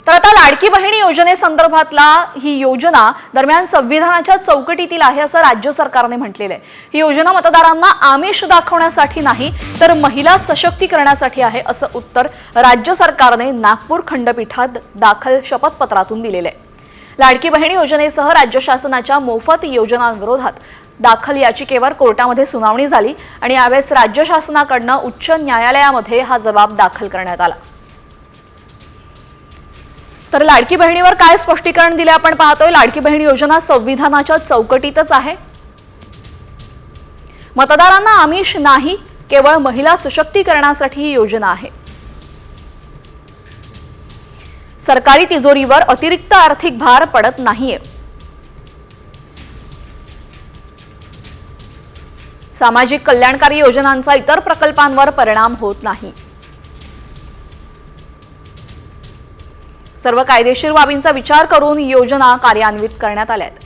तर आता लाडकी बहीण योजनेसंदर्भातला ही योजना दरम्यान संविधानाच्या चौकटीतील आहे असं राज्य सरकारने म्हटलेलं आहे। ही योजना मतदारांना आमिष दाखवण्यासाठी नाही तर महिला सशक्तीकरणासाठी आहे असं उत्तर राज्य सरकारने नागपूर खंडपीठात दाखल शपथपत्रातून दिलेलं आहे। लाडकी बहीण योजनेसह राज्य शासनाच्या मोफत योजनांविरोधात दाखल याचिकेवर कोर्टामध्ये सुनावणी झाली आणि यावेळेस राज्य शासनाकडून उच्च न्यायालयामध्ये हा जबाब दाखल करण्यात आला। तर लाडकी बहिणीवर काय स्पष्टीकरण दिले आपण पाहतोय। लाडकी बहीण योजना संविधानाच्या चौकटीतच आहे। मतदारांना आमिष नाही, केवळ महिला सशक्तीकरणासाठी ही योजना आहे। सरकारी तिजोरीवर अतिरिक्त आर्थिक भार पडत नाहीये। सामाजिक कल्याणकारी योजनांचा इतर प्रकल्पांवर परिणाम होत नाही। सर्व कायदेशीर बाबींचा विचार करून योजना कार्यान्वित करण्यात आल्या आहेत।